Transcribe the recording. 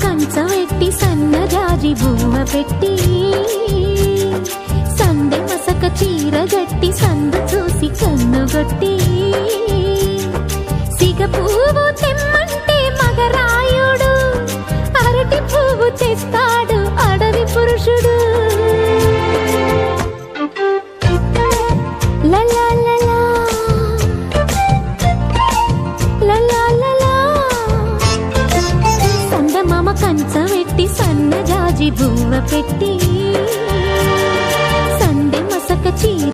కంచవెట్టి సన్నజాజి బువ్వ పెట్టి సందె మసక చీర గట్టి సందు చూసి కన్నుగొట్టి సిగ పువ్వు తెమ్మంటే మగరాయుడు అరటి పువ్వు తెస్తాడు అడవి పురుషుడు. లలా లలా లలా లలా సందమామ కంచవెట్టి సన్నజాజి బువ్వ పెట్టి సందె మసక చీర